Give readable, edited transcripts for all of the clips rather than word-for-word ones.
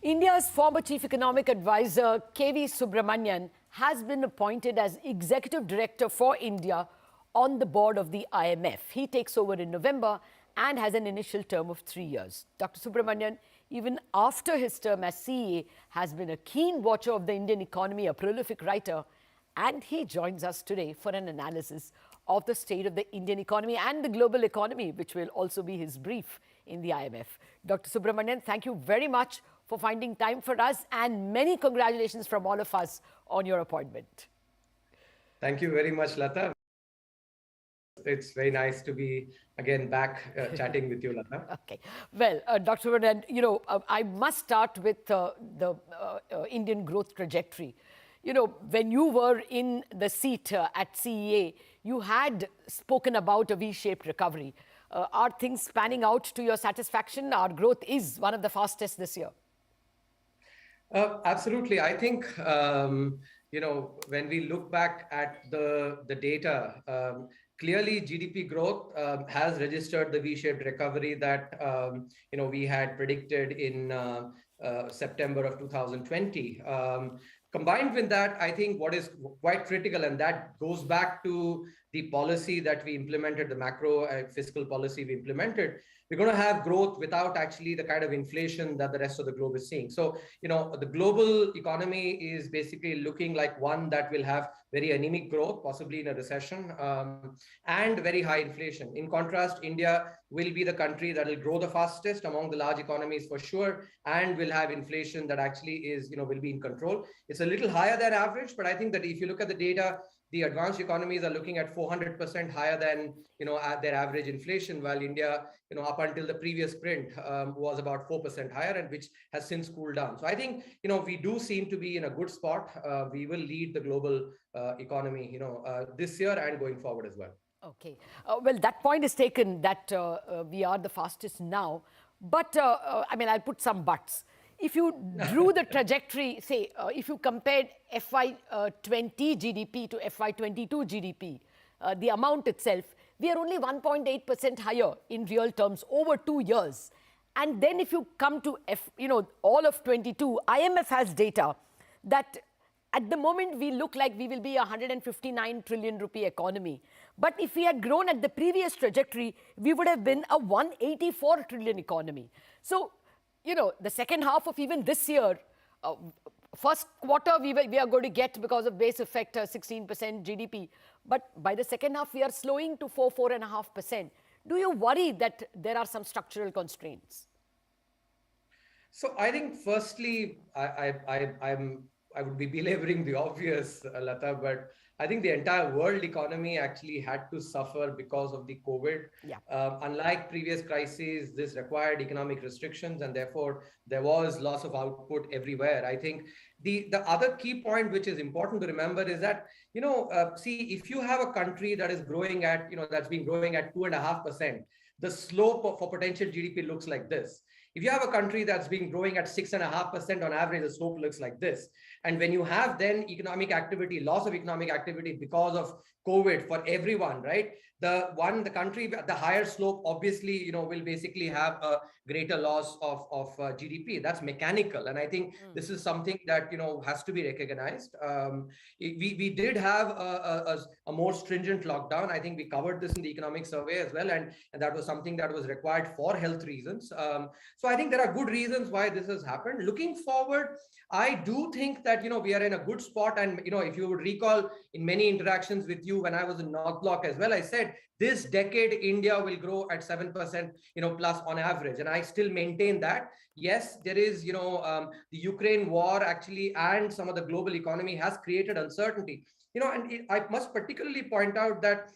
India's former Chief Economic Advisor V Subramanian has been appointed as Executive Director for India on the board of the IMF. He takes over in November and has an initial term of 3 years. Dr. Subramanian, even after his term as CEA, has been a keen watcher of the Indian economy, a prolific writer, and he joins us today for an analysis of the state of the Indian economy and the global economy, which will also be his brief in the IMF. Dr. Subramanian, thank you very much for finding time for us, and many congratulations from all of us on your appointment. Thank you very much, Lata. It's very nice to be again back chatting with you, Lata. Okay. Well, Dr. Subramanian, I must start with the Indian growth trajectory. When you were in the seat at CEA, you had spoken about a V-shaped recovery. Are things panning out to your satisfaction? Our growth is one of the fastest this year. Absolutely. I think, when we look back at the data, clearly GDP growth has registered the V-shaped recovery that, we had predicted in September of 2020. Combined with that, I think what is quite critical, and that goes back to the policy that we implemented, the macro fiscal policy we implemented, we're going to have growth without actually the kind of inflation that the rest of the globe is seeing. So, the global economy is basically looking like one that will have very anemic growth, possibly in a recession, and very high inflation. In contrast, India will be the country that will grow the fastest among the large economies for sure, and will have inflation that actually is, will be in control. It's a little higher than average, but I think that if you look at the data, the advanced economies are looking at 400% higher than, at their average inflation, while India, up until the previous print was about 4% higher, and which has since cooled down. So I think, we do seem to be in a good spot. We will lead the global economy, this year and going forward as well. Okay. Well, that point is taken that we are the fastest now. But, I'll put some buts. If you drew the trajectory, say, if you compared FY20 GDP to FY22 GDP, the amount itself, we are only 1.8% higher in real terms over 2 years. And then if you come to, all of 22, IMF has data that at the moment we look like we will be a 159 trillion rupee economy. But if we had grown at the previous trajectory, we would have been a 184 trillion economy. So, the second half of even this year, first quarter we are going to get, because of base effect, 16% GDP. But by the second half, we are slowing to 4.5%. Do you worry that there are some structural constraints? So I think firstly, I would be belaboring the obvious, Lata, but I think the entire world economy actually had to suffer because of the COVID. Yeah. Unlike previous crises, this required economic restrictions, and therefore there was loss of output everywhere. I think the other key point which is important to remember is that, see, if you have a country that is growing at, that's been growing at 2.5%, the slope for potential GDP looks like this. If you have a country that's been growing at 6.5% on average, the slope looks like this. And when you have then economic activity, loss of economic activity because of COVID for everyone, right? The country at the higher slope, obviously, will basically have a greater loss of GDP. That's mechanical. And I think this is something that, has to be recognized. We did have a more stringent lockdown. I think we covered this in the economic survey as well. And that was something that was required for health reasons. So I think there are good reasons why this has happened. Looking forward, I do think that, we are in a good spot. And, if you would recall in many interactions with you when I was in North Block as well, I said, this decade, India will grow at 7%, plus on average. And I still maintain that. Yes, there is, the Ukraine war actually, and some of the global economy has created uncertainty. And I must particularly point out that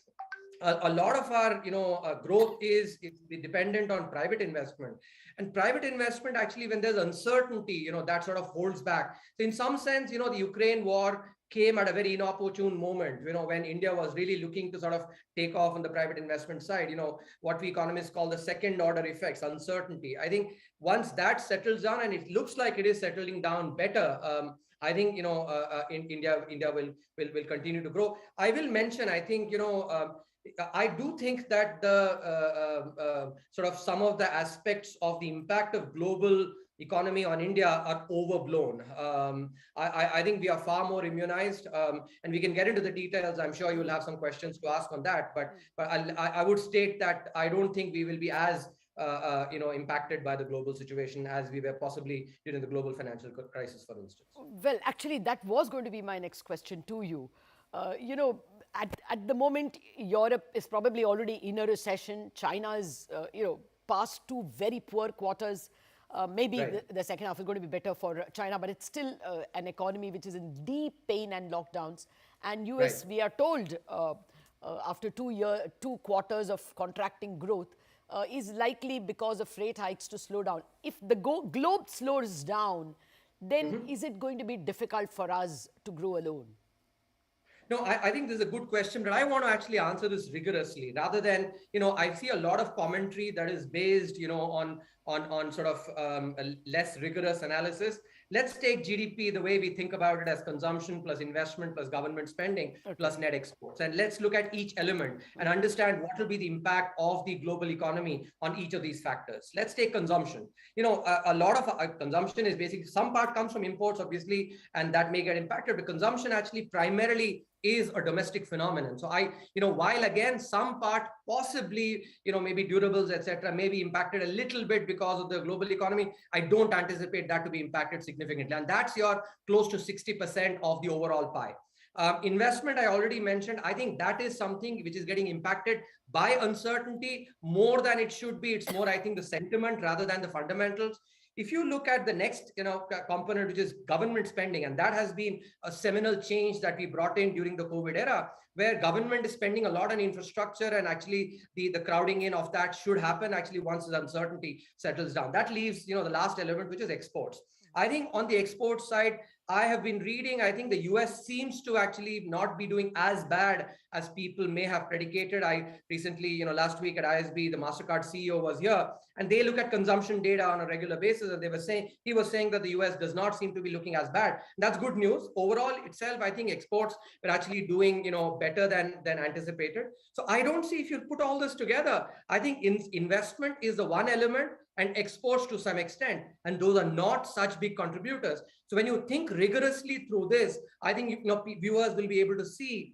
a lot of our, growth is dependent on private investment. And private investment, actually, when there's uncertainty, that sort of holds back. So in some sense, the Ukraine war came at a very inopportune moment, when India was really looking to sort of take off on the private investment side, what we economists call the second order effects, uncertainty. I think once that settles down, and it looks like it is settling down better, I think, in India will continue to grow. I will mention, I think, I do think that the sort of some of the aspects of the impact of global economy on India are overblown. I think we are far more immunized, and we can get into the details. I'm sure you'll have some questions to ask on that, but I would state that I don't think we will be as impacted by the global situation as we were possibly during the global financial crisis, for instance. Well, actually, that was going to be my next question to you. At the moment, Europe is probably already in a recession. China is, past two very poor quarters. Maybe Right. the second half is going to be better for China, but it's still an economy which is in deep pain and lockdowns. And US, Right. we are told, after 2 quarters of contracting growth, is likely because of rate hikes to slow down. If the globe slows down, then is it going to be difficult for us to grow alone? No, I think this is a good question, but I want to actually answer this rigorously rather than, I see a lot of commentary that is based, on sort of a less rigorous analysis. Let's take GDP the way we think about it as consumption plus investment plus government spending plus net exports. And let's look at each element and understand what will be the impact of the global economy on each of these factors. Let's take consumption. A lot of consumption is basically, some part comes from imports, obviously, and that may get impacted, but consumption actually primarily is a domestic phenomenon. So while again, some part possibly, maybe durables, etc., may be impacted a little bit because of the global economy, I don't anticipate that to be impacted significantly. And that's your close to 60% of the overall pie. Investment, I already mentioned. I think that is something which is getting impacted by uncertainty more than it should be. It's more, I think, the sentiment rather than the fundamentals. If you look at the next component, which is government spending, and that has been a seminal change that we brought in during the COVID era, where government is spending a lot on infrastructure, and actually the crowding in of that should happen actually once the uncertainty settles down. That leaves the last element, which is exports. I think on the export side, I have been reading, I think the US seems to actually not be doing as bad as people may have predicated. I recently, last week at ISB, the MasterCard CEO was here, and they look at consumption data on a regular basis, and he was saying that the US does not seem to be looking as bad. That's good news. Overall itself, I think exports were actually doing, better than anticipated. So I don't see, if you put all this together, I think investment is the one element, and exports to some extent, and those are not such big contributors. So when you think rigorously through this, I think viewers will be able to see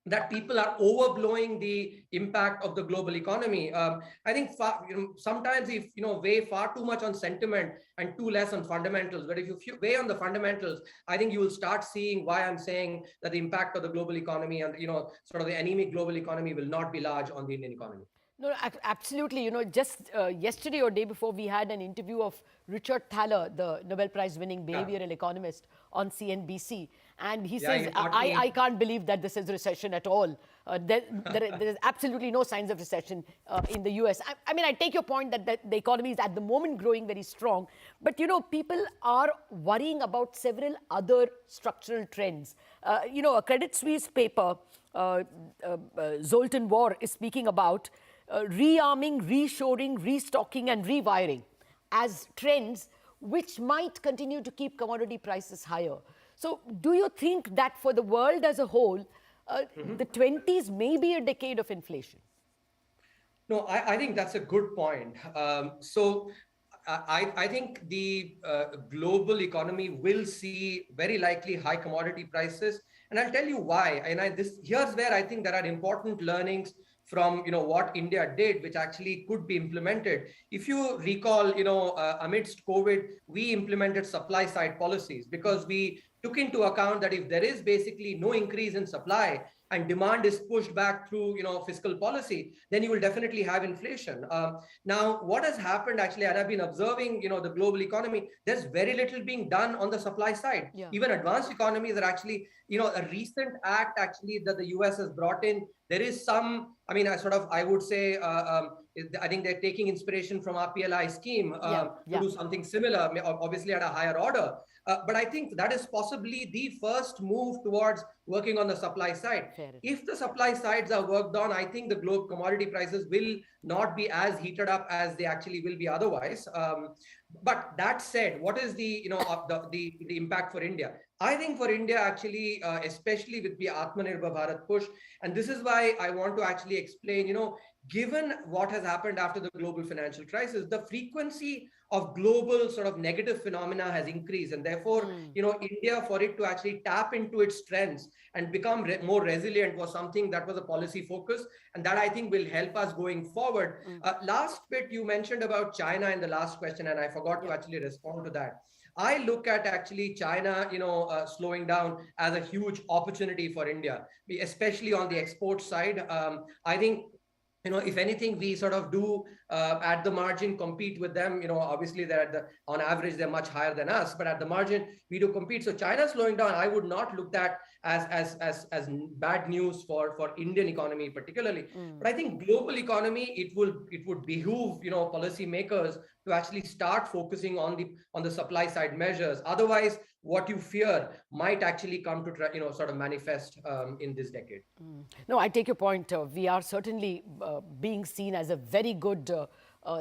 that people are overblowing the impact of the global economy. I think sometimes if weigh far too much on sentiment and too less on fundamentals. But if you weigh on the fundamentals, I think you will start seeing why I'm saying that the impact of the global economy and sort of the anemic global economy will not be large on the Indian economy. No, absolutely. Just yesterday or day before, we had an interview of Richard Thaler, the Nobel Prize winning behavioral economist, on CNBC. And he says, I can't believe that this is a recession at all. There is absolutely no signs of recession in the US. I mean, I take your point that the economy is at the moment growing very strong. But, people are worrying about several other structural trends. A Credit Suisse paper, Zoltan War, is speaking about rearming, reshoring, restocking, and rewiring as trends which might continue to keep commodity prices higher. So do you think that for the world as a whole, the 20s may be a decade of inflation? No, I think that's a good point. So I think the global economy will see very likely high commodity prices. And I'll tell you why. And here's where I think there are important learnings from what India did, which actually could be implemented. If you recall, amidst COVID, we implemented supply side policies because we took into account that if there is basically no increase in supply and demand is pushed back through fiscal policy, then you will definitely have inflation. Now, what has happened actually, and I've been observing the global economy, there's very little being done on the supply side. Yeah. Even advanced economies are actually, a recent act actually that the US has brought in. There is some, I would say, I think they're taking inspiration from our PLI scheme to do something similar, obviously at a higher order. But I think that is possibly the first move towards working on the supply side. If the supply sides are worked on, I think the global commodity prices will not be as heated up as they actually will be otherwise. But that said, what is the the impact for India? I think for India actually, especially with the Atmanirbhar Bharat push, and this is why I want to actually explain, given what has happened after the global financial crisis, the frequency of global sort of negative phenomena has increased. And therefore, India, for it to actually tap into its strengths and become more resilient was something that was a policy focus. And that I think will help us going forward. Last bit you mentioned about China in the last question, and I forgot to actually respond to that. I look at actually China, slowing down as a huge opportunity for India, especially on the export side. I think if anything, we sort of do at the margin compete with them. Obviously they're on average they're much higher than us, but at the margin we do compete. So China slowing down, I would not look at as bad news for Indian economy particularly. But I think global economy, it would behoove policymakers to actually start focusing on the supply side measures. Otherwise, what you fear might actually come to sort of manifest in this decade. No, I take your point. We are certainly being seen as a very good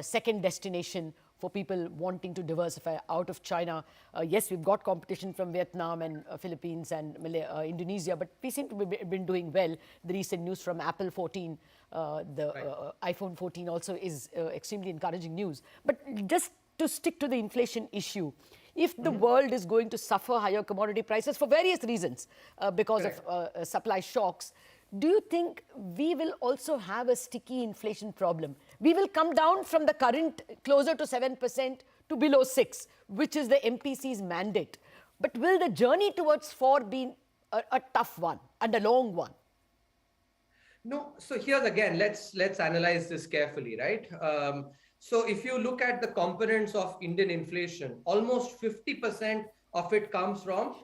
second destination for people wanting to diversify out of China. Yes, we've got competition from Vietnam and Philippines and Indonesia, but we seem to be been doing well. The recent news from Apple 14, iPhone 14 also is extremely encouraging news. But just to stick to the inflation issue, if the world is going to suffer higher commodity prices for various reasons because of supply shocks, do you think we will also have a sticky inflation problem? We will come down from the current closer to 7% to below 6%, which is the MPC's mandate. But will the journey towards 4 be a tough one and a long one? No, so here's again, let's analyze this carefully, right? So if you look at the components of Indian inflation, almost 50% of it comes from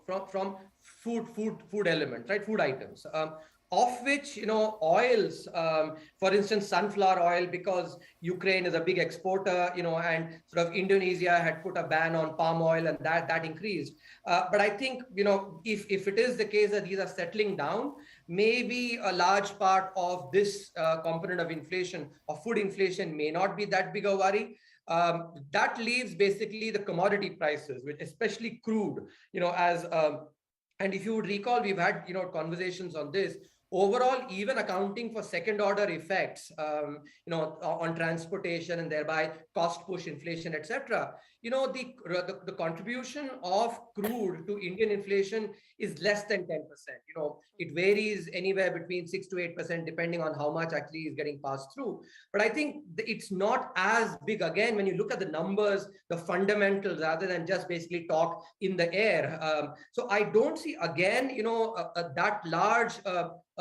food elements, right? Food items. Of which, oils, for instance, sunflower oil, because Ukraine is a big exporter, and sort of Indonesia had put a ban on palm oil, and that increased. But I think, if it is the case that these are settling down, maybe a large part of this component of inflation, of food inflation, may not be that big a worry. That leaves basically the commodity prices, which especially crude, and if you would recall, we've had, conversations on this. Overall, even accounting for second order effects, on transportation and thereby cost push inflation, etc., the contribution of crude to Indian inflation is less than 10%. It varies anywhere between 6 to 8%, depending on how much actually is getting passed through. But I think it's not as big, again, when you look at the numbers, the fundamentals, rather than just basically talk in the air. So I don't see, again, that large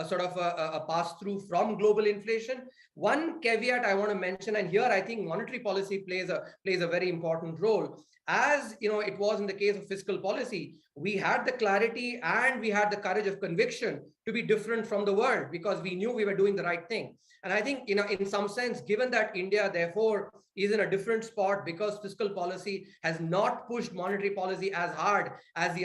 sort of a pass-through from global inflation. One caveat I want to mention, and here I think monetary policy plays a very important role. As it was in the case of fiscal policy, we had the clarity and we had the courage of conviction to be different from the world because we knew we were doing the right thing. And I think, in some sense, given that India, therefore, is in a different spot because fiscal policy has not pushed monetary policy as hard as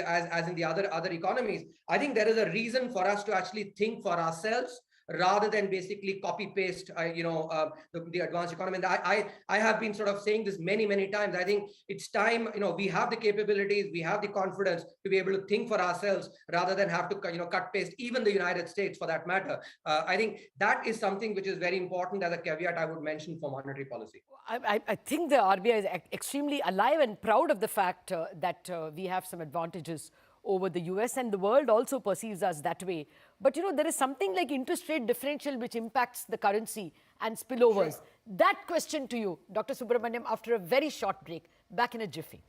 in the other economies, I think there is a reason for us to actually think for ourselves rather than basically copy paste, the advanced economy. And I have been sort of saying this many times. I think it's time, we have the capabilities, we have the confidence to be able to think for ourselves rather than have to, cut paste, even the United States for that matter. I think that is something which is very important as a caveat I would mention for monetary policy. I think the RBI is extremely alive and proud of the fact that we have some advantages over the US, and the world also perceives us that way. But there is something like interest rate differential which impacts the currency and spillovers. Sure. That question to you, Dr. Subramanian, after a very short break. Back in a jiffy.